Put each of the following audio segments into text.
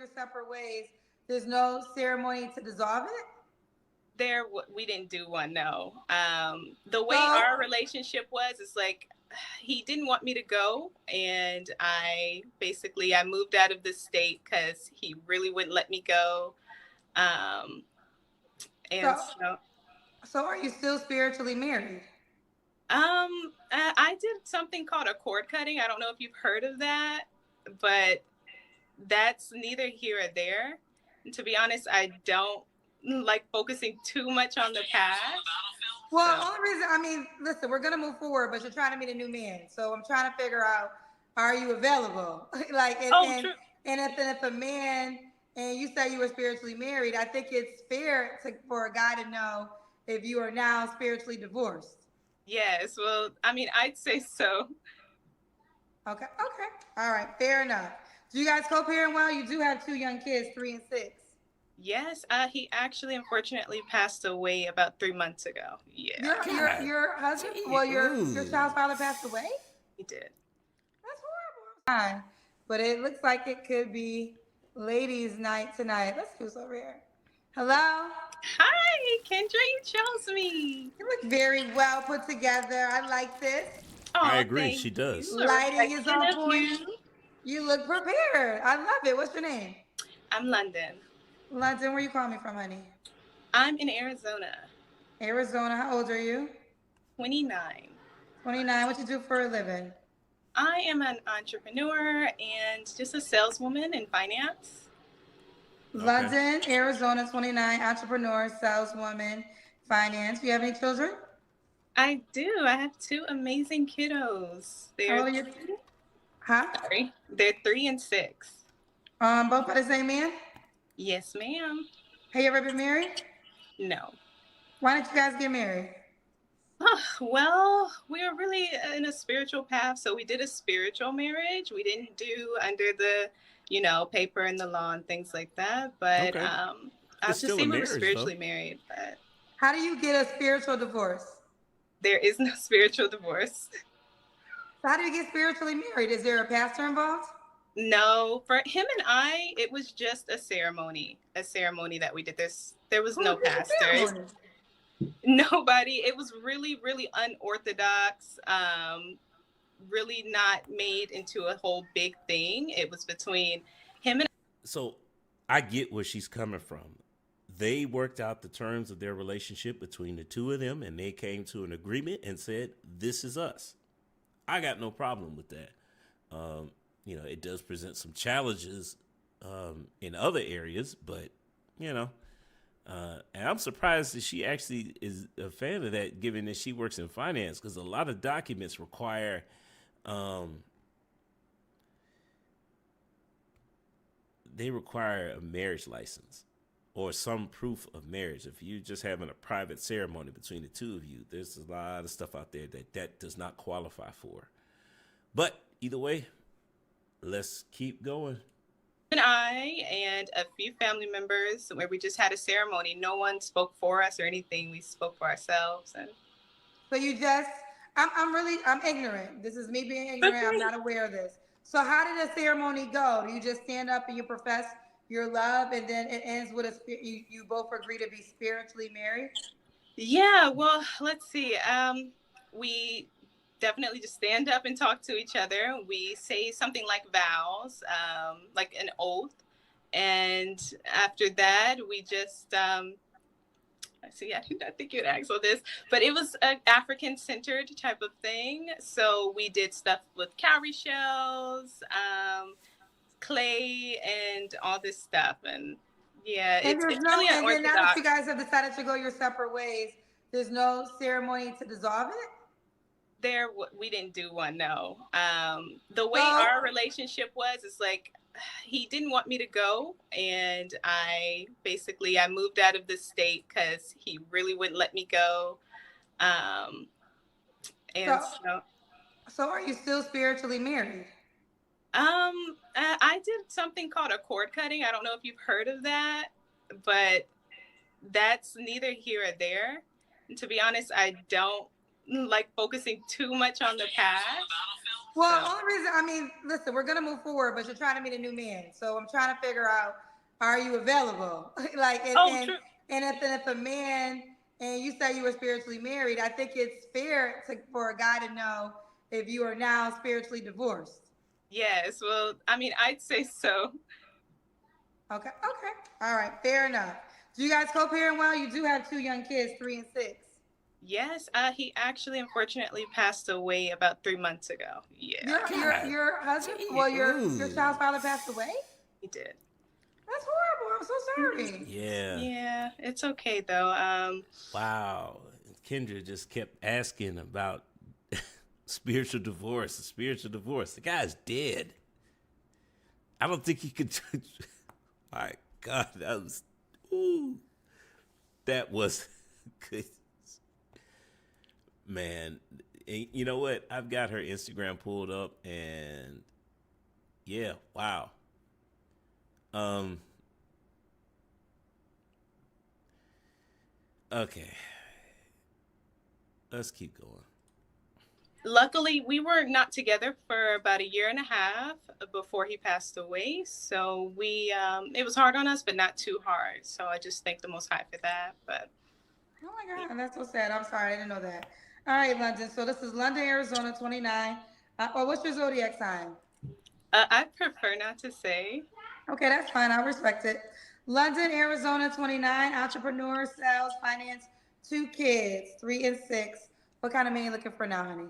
your separate ways, there's no ceremony to dissolve it? We didn't do one, no. The way So, our relationship was, is like he didn't want me to go, and I moved out of the state because he really wouldn't let me go. Um, and so, so so are you still spiritually married? I did something called a cord cutting. I don't know if you've heard of that, but that's neither here or there. And to be honest, I don't like focusing too much on the past. Well, So, only reason, I mean, listen, we're gonna move forward, but you're trying to meet a new man, so I'm trying to figure out, are you available? like, and oh, and true. and if a man and you say you were spiritually married, I think it's fair for a guy to know if you are now spiritually divorced. Yes. Well, I mean, I'd say so. Okay, okay, all right, fair enough. Do you guys co-parent well? You do have two young kids, 3 and 6. Yes. He actually, unfortunately, passed away about 3 months ago. Yeah, Your God your husband, well, your damn. child's father passed away. he did. That's horrible. Fine. But it looks like it could be ladies' night tonight. Let's see who's over here. Hello? Hi, Kendra. You chose me. You look very well put together. I like this. I Oh, agree. thank She you. does. A Lighting is reflection on of point. you. You look prepared. I love it. What's your name? I'm London. London, where you calling me from, honey? I'm in Arizona. Arizona. How old are you? 29. 29. What you do for a living? I am an entrepreneur and just a saleswoman in finance. Okay. London, Arizona, 29, entrepreneur, saleswoman, finance. You have any children? I do. I have two amazing kiddos. How old are you? Huh? They're 3 and 6. Both by the same man? Yes, ma'am. Have you ever been married? No. Why did you guys get married? Well, we were really in a spiritual path, so we did a spiritual marriage. We didn't do under the, paper and the law and things like that. But Okay. I'll It's just still a say we were marriage, though. spiritually married. But How do you get a spiritual divorce? there is no spiritual divorce. So how do you get spiritually married? Is there a pastor involved? No, for him and I, it was just a ceremony that we did. There was Who no did the pastor. ceremony? Nobody. It was really, really unorthodox. Really not made into a whole big thing. It was between him and So I get where she's coming from. They worked out the terms of their relationship between the two of them, and they came to an agreement and said, "This is us." I got no problem with that. It does present some challenges in other areas, but you know, and I'm surprised that she actually is a fan of that, given that she works in finance, because a lot of documents require um, they require a marriage license or some proof of marriage. If you're just having a private ceremony between the two of you, there's a lot of stuff out there that does not qualify for. But either way, let's keep going. I and a few family members where we just had a ceremony. No one spoke for us or anything. We spoke for ourselves. And So you just, I'm ignorant. This is me being ignorant. I'm okay. not aware of this. So how did the ceremony go? Do you just stand up and you profess your love, and then it ends with you both agree to be spiritually married? Yeah, well, let's see. We definitely just stand up and talk to each other. We say something like vows, like an oath. And after that, we just, see, I did not think you'd ask for this, but it was an African centered type of thing. So we did stuff with cowrie shells, clay, and all this stuff. And yeah, And it's there's it's no, really and then now that you unorthodox. guys have decided to go your separate ways, there's no ceremony to dissolve it? We didn't do one, no. The way So, our relationship was, is like he didn't want me to go, and I moved out of the state because he really wouldn't let me go. um and so, so so are you still spiritually married? I did something called a cord cutting. I don't know if you've heard of that, but that's neither here or there. And to be honest, I don't like focusing too much on the past. Well, So, only reason, I mean, listen, we're gonna move forward, but you're trying to meet a new man. So I'm trying to figure out, are you available? like, oh, true. and if a man, and you say you were spiritually married, I think it's fair for a guy to know if you are now spiritually divorced. Yes. Well, I mean, I'd say so. Okay, okay, all right, fair enough. Do you guys co-parent well? You do have two young kids, 3 and 6. Yes. He actually, unfortunately, passed away about 3 months ago. Yeah, God Your husband, damn. well, your Ooh. child's father passed away. he did. That's horrible. I'm so sorry. Yeah. Yeah, it's okay though. Wow. Kendra just kept asking about spiritual divorce. Spiritual divorce. The guy's dead. I don't think he could. My God, that was. Ooh. That was good. Man, you know what? I've got her Instagram pulled up, and yeah, wow. Um. Okay, let's keep going. Luckily, we were not together for about a year and a half before he passed away. So it was hard on us, but not too hard. So I just thank the Most High for that. But Oh my God, that's so sad. I'm sorry, I didn't know that. All right, London. So this is London, Arizona, 29. What's your zodiac sign? I prefer not to say. Okay, that's fine. I respect it. London, Arizona, 29. Entrepreneur, sales, finance, 2 kids, 3 and 6. What kind of man you looking for now, honey?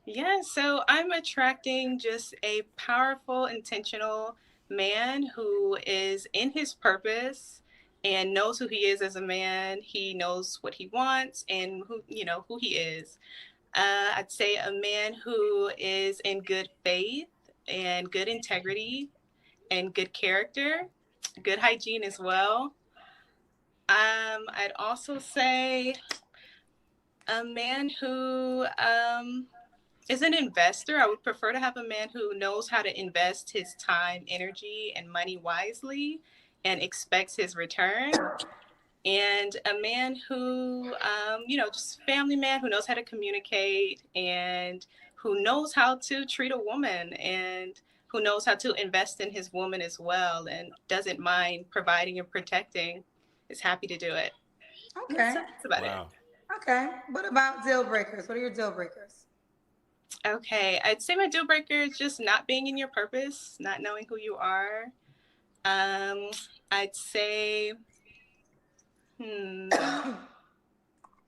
Yeah, so I'm attracting just a powerful, intentional man who is in his purpose and knows who he is as a man. He knows what he wants and who he is. I'd say a man who is in good faith and good integrity and good character, good hygiene as well. I'd also say a man who is an investor. I would prefer to have a man who knows how to invest his time, energy, and money wisely and expects his return. And a man who, just family man who knows how to communicate and who knows how to treat a woman and who knows how to invest in his woman as well and doesn't mind providing and protecting, is happy to do it. Okay. That's about it. Wow. Okay. What about deal breakers? What are your deal breakers? Okay, I'd say my deal breaker is just not being in your purpose, not knowing who you are. I'd say,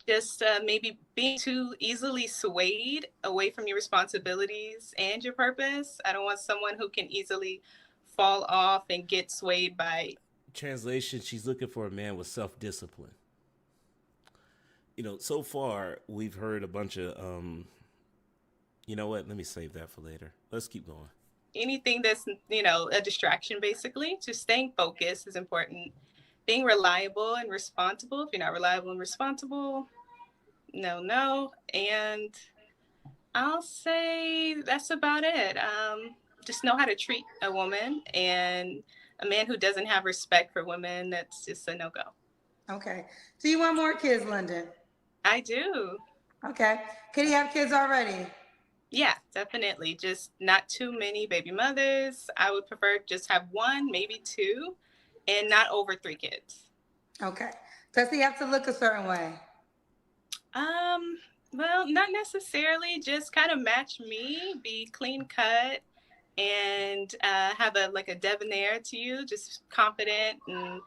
just maybe being too easily swayed away from your responsibilities and your purpose. I don't want someone who can easily fall off and get swayed by. Translation: she's looking for a man with self-discipline. So far we've heard a bunch of you know what? Let me save that for later. Let's keep going. Anything that's, a distraction, basically. Just staying focused is important. Being reliable and responsible. If you're not reliable and responsible, no. And I'll say that's about it. Just know how to treat a woman, and a man who doesn't have respect for women, that's just a no-go. Okay. Do you want more kids, London? I do. Okay. Can you have kids already? Yeah, definitely. Just not too many baby mothers. I would prefer just have one, maybe two, and not over 3 kids. Okay. Does he have to look a certain way? Well, not necessarily. Just kind of match me, be clean cut, and have a debonair to you, just confident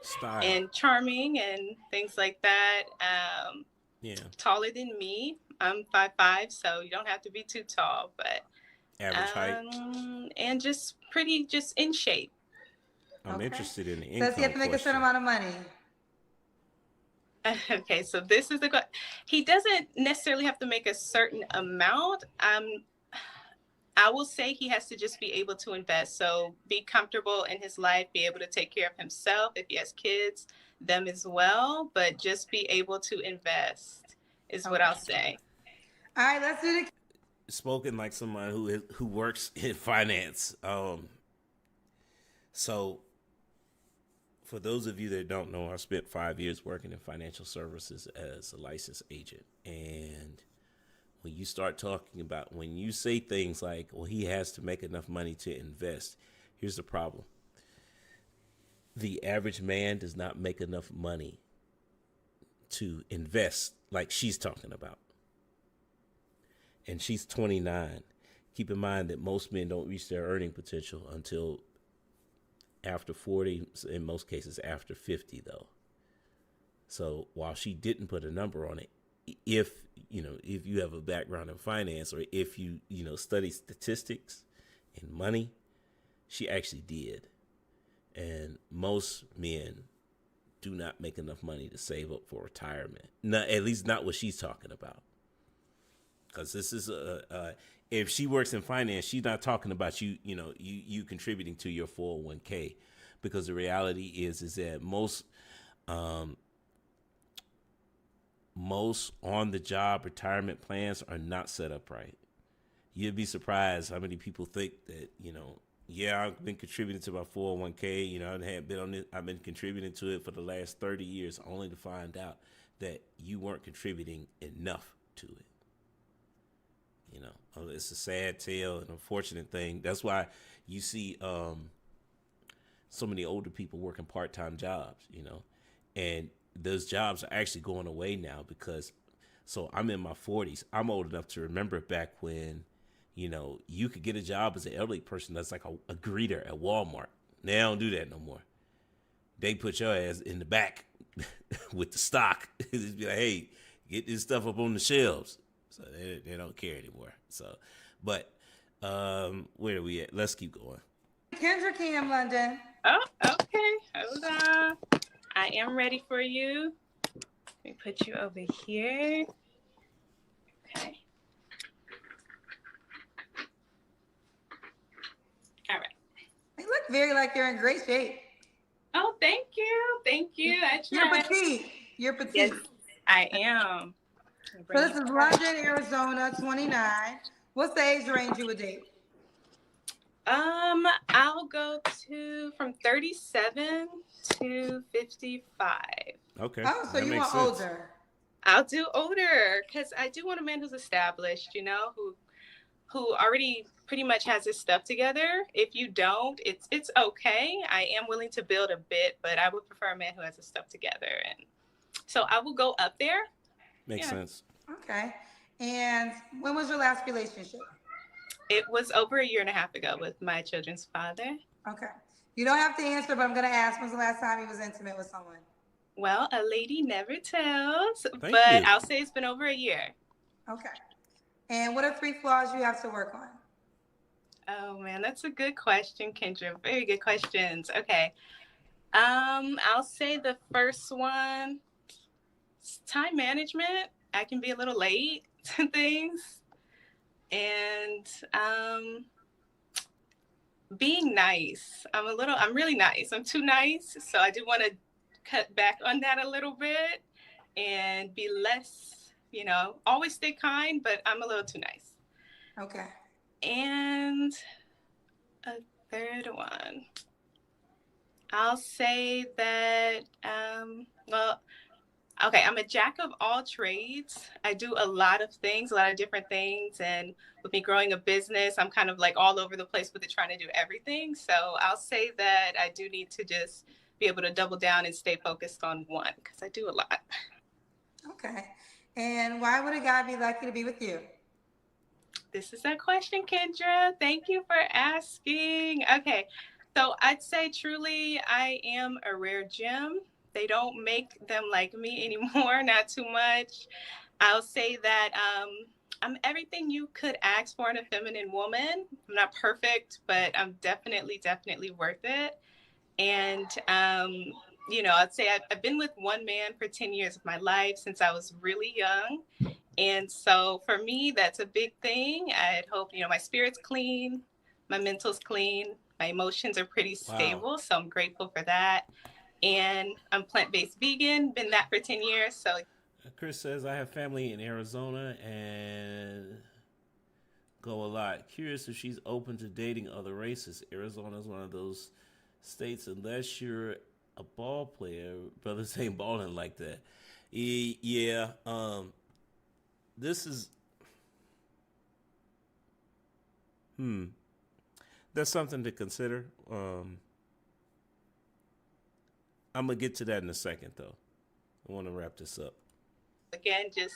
Style. and charming and things like that. Yeah. Taller than me. I'm 5'5", so you don't have to be too tall, but Average height. and just pretty, just in shape. I'm Okay. interested in the income Does he have to make a certain question. amount of money? Okay, so this is he doesn't necessarily have to make a certain amount. I will say he has to just be able to invest. So be comfortable in his life, be able to take care of himself. If he has kids, them as well, but just be able to invest is what I'll say. All right, let's do the. Spoken like someone who works in finance. So for those of you that don't know, I spent 5 years working in financial services as a licensed agent. And when you start talking about, when you say things like, well, he has to make enough money to invest, here's the problem. The average man does not make enough money to invest like she's talking about. And she's 29. Keep in mind that most men don't reach their earning potential until after 40, in most cases after 50 though. So while she didn't put a number on it, if you have a background in finance, or if you study statistics and money, she actually did. And most men do not make enough money to save up for retirement. Not, at least not what she's talking about. Because this is if she works in finance, she's not talking about you contributing to your 401k. Because the reality is that most on-the-job retirement plans are not set up right. You'd be surprised how many people think that, yeah, I've been contributing to my 401k, I've been contributing to it for the last 30 years, only to find out that you weren't contributing enough to it. It's a sad tale, an unfortunate thing. That's why you see so many older people working part-time jobs, and those jobs are actually going away now because, so I'm in my 40s. I'm old enough to remember back when, you could get a job as an elderly person that's like a greeter at Walmart. They don't do that no more. They put your ass in the back with the stock. Just be like, hey, get this stuff up on the shelves. So they don't care anymore. So, but where are we at? Let's keep going. Kendra Cam, London. Oh, okay. Hold on. I am ready for you. Let me put you over here. Okay. All right. You look very like you're in great shape. Oh, thank you. Thank you. I You're tried. petite. You're petite. Yes, I am. So this is London, Arizona, 29. What's the age range you would date? I'll go from 37 to 55. Okay. Oh, so you want older? I'll do older because I do want a man who's established, who already pretty much has his stuff together. If you don't, it's okay. I am willing to build a bit, but I would prefer a man who has his stuff together. And so I will go up there. Makes sense. Okay. And when was your last relationship? It was over a year and a half ago with my children's father. Okay. You don't have to answer, but I'm going to ask, when's the last time you was intimate with someone? Well, a lady never tells, Thank but you. I'll say it's been over a year. Okay. And what are 3 flaws you have to work on? Oh, man, that's a good question, Kendra. Very good questions. Okay. I'll say the first one, time management. I can be a little late to things. And being nice. I'm really nice. I'm too nice. So I do want to cut back on that a little bit and be less, always stay kind, but I'm a little too nice. Okay. And a third one. I'll say that, okay, I'm a jack of all trades. I do a lot of things, a lot of different things. And with me growing a business, I'm kind of like all over the place with it, trying to do everything. So I'll say that I do need to just be able to double down and stay focused on one because I do a lot. Okay. And why would a guy be likely to be with you? This is a question, Kendra. Thank you for asking. Okay. So I'd say truly I am a rare gem. They don't make them like me anymore, not too much. I'll say that I'm everything you could ask for in a feminine woman. I'm not perfect, but I'm definitely worth it. And, I'd say I've been with one man for 10 years of my life since I was really young. And so for me, that's a big thing. I'd hope, my spirit's clean, my mental's clean, my emotions are pretty stable. Wow. So I'm grateful for that. And I'm plant-based vegan, been that for 10 years. So Chris says, I have family in Arizona and go a lot. Curious if she's open to dating other races. Arizona is one of those states, unless you're a ball player, brothers ain't balling like that. Yeah. This is, Hmm. That's something to consider. I'm gonna get to that in a second, though. I want to wrap this up. Again, just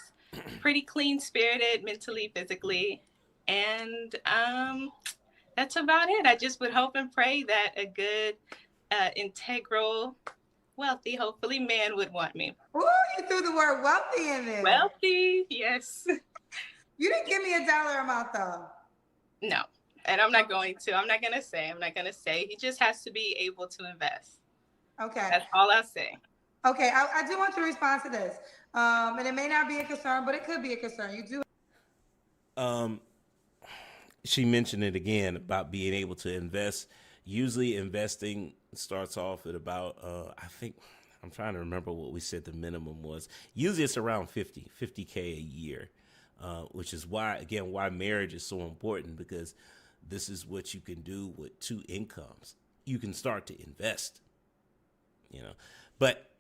pretty clean spirited, mentally, physically, and that's about it. I just would hope and pray that a good, integral, wealthy, hopefully man would want me. Ooh, you threw the word wealthy in there. Wealthy, yes. You didn't give me a dollar amount though. No, and I'm not going to. I'm not gonna say. I'm not gonna say. He just has to be able to invest. Okay. That's all I'll say. Okay, I do want you to respond to this. And it may not be a concern, but it could be a concern. You do. Um, she mentioned it again about being able to invest. Usually, investing starts off at about, I think, I'm trying to remember what we said the minimum was. Usually, it's around 50K a year, which is why, again, why marriage is so important, because this is what you can do with two incomes. You can start to invest, But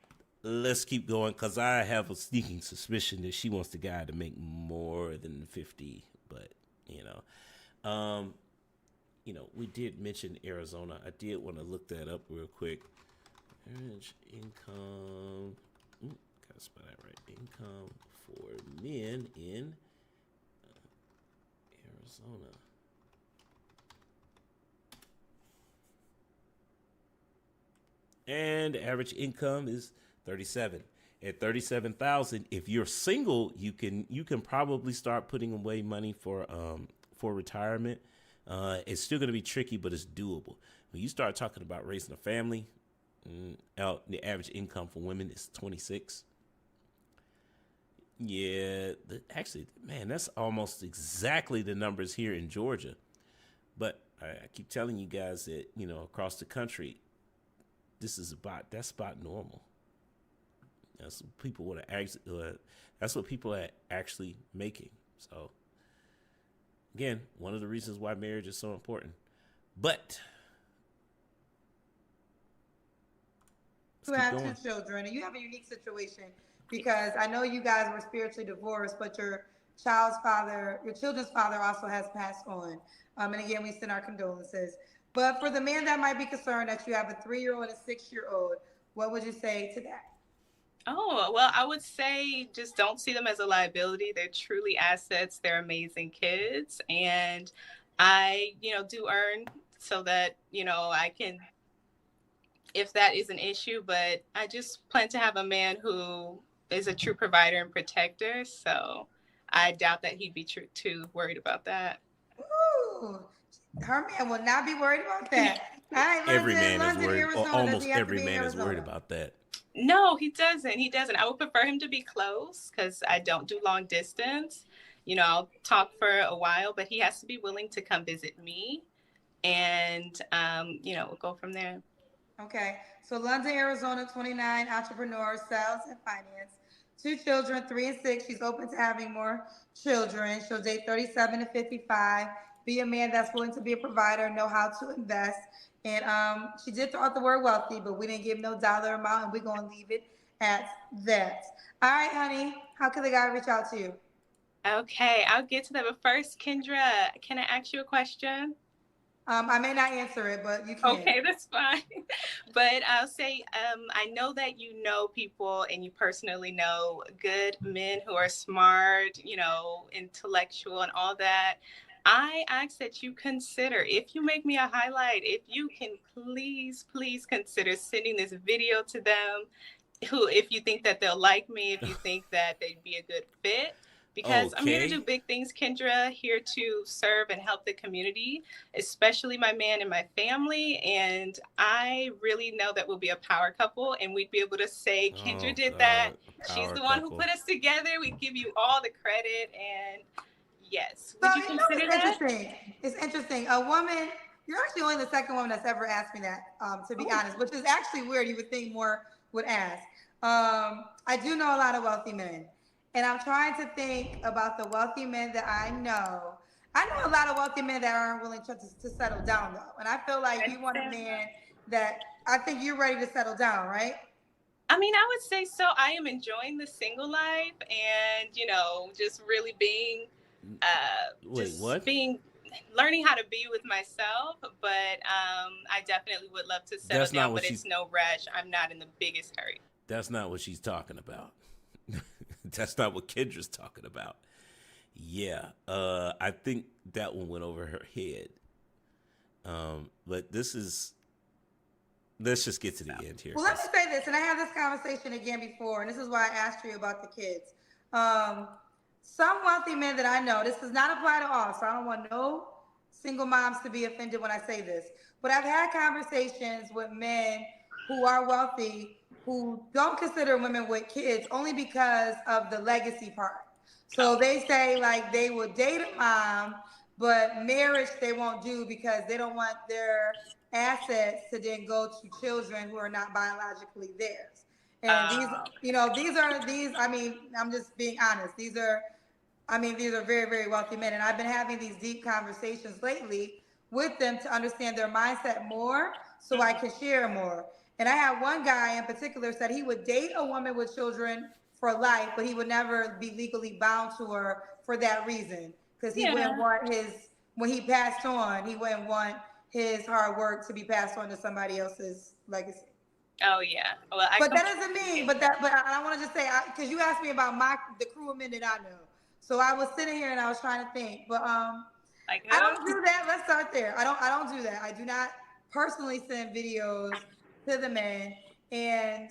let's keep going, because I have a sneaking suspicion that she wants the guy to make more than 50, but we did mention Arizona. I did want to look that up real quick. Marriage income. Gotta spell that right. Income for men in Arizona. And the average income is 37. At 37,000, if you're single, you can probably start putting away money for retirement. It's still going to be tricky, but it's doable. When you start talking about raising a family, the average income for women is 26. Yeah, actually, man, that's almost exactly the numbers here in Georgia. But I keep telling you guys that, across the country, that's about normal. That's what people want to actually. That's what people are actually making. So, again, one of the reasons why marriage is so important. But You have two children, and you have a unique situation because I know you guys were spiritually divorced, but your children's father also has passed on. And again, we send our condolences. But for the man that might be concerned that you have a 3-year-old and a 6-year-old, what would you say to that? Oh, well, I would say just don't see them as a liability. They're truly assets. They're amazing kids. And I, do earn so that, I can, if that is an issue, but I just plan to have a man who is a true provider and protector. So I doubt that he'd be too worried about that. Ooh, her man will not be worried about that. All right, every London, man is London, worried, or Arizona. Does almost he have to every be in man is worried Arizona? about that. No, he doesn't. He doesn't. I would prefer him to be close because I don't do long distance. I'll talk for a while, but he has to be willing to come visit me, and we'll go from there. Okay, so London, Arizona, 29, entrepreneur, sales and finance. 2 children, 3 and 6. She's open to having more children. She'll date 37 to 55. Be a man that's willing to be a provider, know how to invest. And she did throw out the word wealthy, but we didn't give no dollar amount, and we're gonna leave it at that. All right, honey. How can the guy reach out to you? Okay, I'll get to that. But first, Kendra, can I ask you a question? I may not answer it, but you can. Okay, that's fine. But I'll say, I know that you know people and you personally know good men who are smart, intellectual and all that. I ask that you consider, if you make me a highlight, if you can please consider sending this video to them, if you think that they'll like me, if you think that they'd be a good fit. Because I'm here to do big things, Kendra, here to serve and help the community, especially my man and my family. And I really know that we'll be a power couple, and we'd be able to say, Kendra did that. She's the one who put us together. We'd give you all the credit. And yes, would you consider that? Interesting. It's interesting. A woman, you're actually only the second woman that's ever asked me that, to be honest, which is actually weird. You would think more would ask. I do know a lot of wealthy men. And I'm trying to think about the wealthy men that I know. I know a lot of wealthy men that aren't willing to settle down, though. And I feel like you want a man that I think you're ready to settle down, right? I mean, I would say so. I am enjoying the single life and, just really being, Wait, what? being learning how to be with myself, but I definitely would love to settle That's not down, what but it's no rush. I'm not in the biggest hurry. That's not what she's talking about. That's not what Kendra's talking about. Yeah, I think that one went over her head. But let's just get to the end here. Well, let me say this, and I had this conversation again before, and this is why I asked you about the kids. Some wealthy men that I know, this does not apply to all, so I don't want no single moms to be offended when I say this, but I've had conversations with men who are wealthy who don't consider women with kids only because of the legacy part. So they say like they will date a mom, but marriage they won't do because they don't want their assets to then go to children who are not biologically theirs. And these, I mean, I'm just being honest. These are very, very wealthy men. And I've been having these deep conversations lately with them to understand their mindset more so I can share more. And I had one guy in particular said he would date a woman with children for life, but he would never be legally bound to her for that reason. Because he wouldn't want when he passed on, he wouldn't want his hard work to be passed on to somebody else's legacy. Oh yeah. Well, but that doesn't mean. But I want to just say because you asked me about the crew of men that I know, so I was sitting here and I was trying to think. But I don't do that. Let's start there. I don't do that. I do not personally send videos to the men, and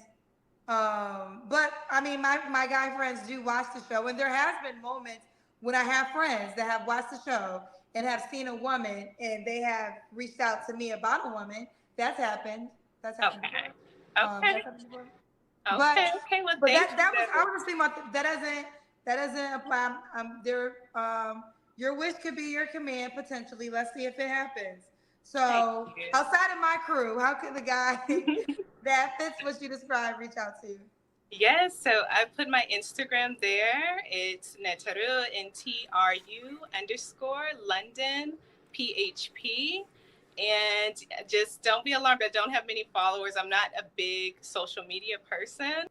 but I mean my guy friends do watch the show, and there has been moments when I have friends that have watched the show and have seen a woman and they have reached out to me about a woman. That's happened. That's happened. Okay. Before. Okay. Okay. Well, but that was I was just thinking about that doesn't apply. Your wish could be your command potentially. Let's see if it happens. So outside of my crew, how could the guy that fits what you described reach out to you? Yes, so I put my Instagram there. It's Netru, NTRU_London PHP. And just don't be alarmed. I don't have many followers. I'm not a big social media person.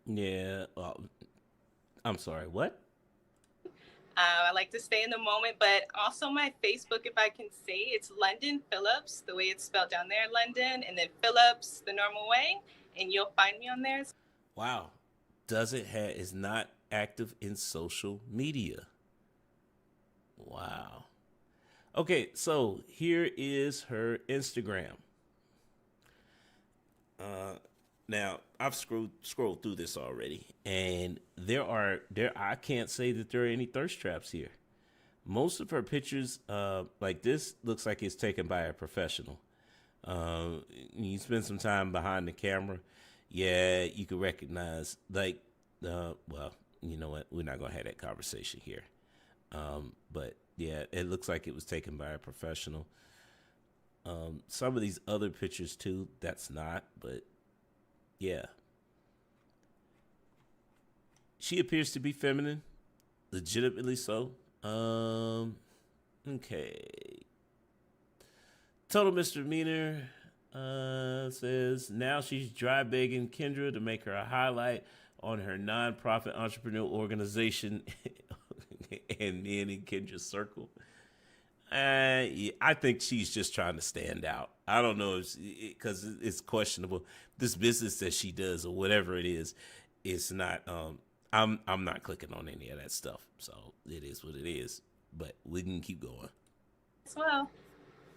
Yeah. I'm sorry. What? I like to stay in the moment, but also my Facebook, if I can say, it's London Phillips, the way it's spelled down there, London, and then Phillips the normal way, and you'll find me on there. Wow. Is not active in social media. Wow. Okay, so here is her Instagram. Now I've scrolled through this already, and I can't say that there are any thirst traps here. Most of her pictures, like this, looks like it's taken by a professional. You spend some time behind the camera, yeah, you can recognize well, you know what? We're not gonna have that conversation here. But yeah, it looks like it was taken by a professional. Some of these other pictures too, that's not, but yeah. She appears to be feminine, legitimately so. Okay. Total misdemeanor says now she's dry begging Kendra to make her a highlight on her nonprofit entrepreneur organization and men in Kendra's circle. Yeah, I think she's just trying to stand out. I don't know if because it's questionable. This business that she does or whatever it is, it's not. I'm not clicking on any of that stuff. So it is what it is. But we can keep going. As well.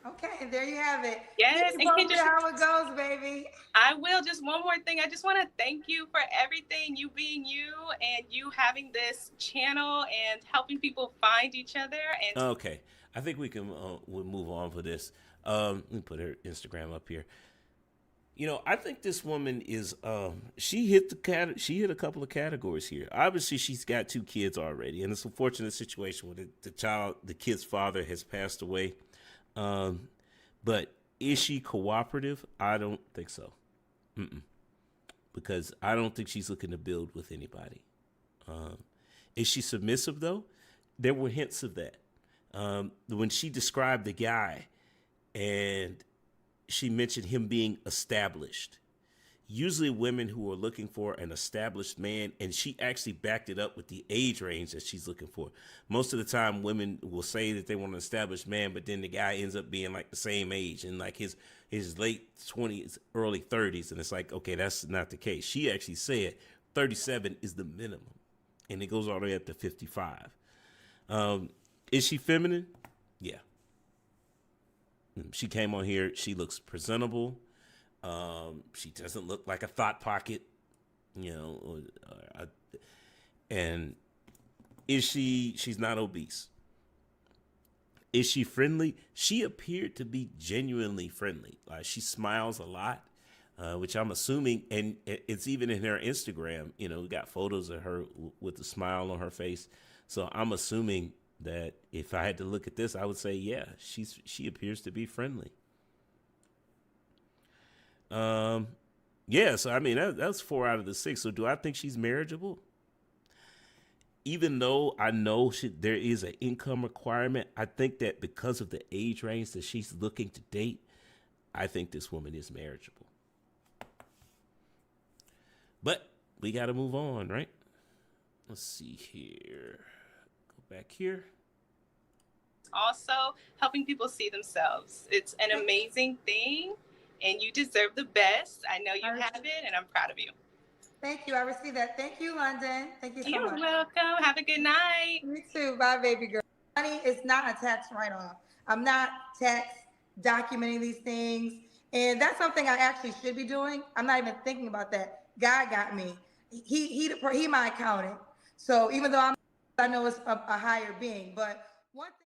Okay, there you have it. Yes, and Kendra, how it goes, baby. I will. Just one more thing. I just want to thank you for everything, you being you, and you having this channel and helping people find each other. And okay, I think we can we'll move on for this. Let me put her Instagram up here. You know, I think this woman is she hit a couple of categories here. Obviously, she's got 2 kids already, and it's a fortunate situation where the kid's father has passed away. But is she cooperative? I don't think so. Because I don't think she's looking to build with anybody. Is she submissive though? There were hints of that. When she described the guy and she mentioned him being established. usually women who are looking for an established man, and she actually backed it up with the age range that she's looking for. Most of the time women will say that they want an established man, but then the guy ends up being like the same age and like his late 20s, early 30s, and it's like, okay, that's not the case. She actually said 37 is the minimum, and it goes all the way up to 55. Is she feminine? Yeah. She came on here, she looks presentable. She doesn't look like a thought pocket, you know, and she's not obese. Is she friendly? She appeared to be genuinely friendly. Like, she smiles a lot, which I'm assuming, and it's even in her Instagram, you know, we got photos of her with a smile on her face. So I'm assuming that if I had to look at this, I would say, yeah, she appears to be friendly. Yeah, so I mean that's 4 out of the 6. So do I think she's marriageable? Even though I know there is an income requirement, I think that because of the age range that she's looking to date, I think this woman is marriageable. But we got to move on, right? Let's see here. Go back here. Also, helping people see themselves. It's an amazing thing, and you deserve the best. I know you have it, and I'm proud of you. Thank you. I received that. Thank you, London. Thank you so much. You're welcome. Have a good night. Me too. Bye, baby girl. Money is not a tax write-off. I'm not tax documenting these things, and that's something I actually should be doing. I'm not even thinking about that. God got me. He my accountant. So even though I know it's a higher being, but one thing.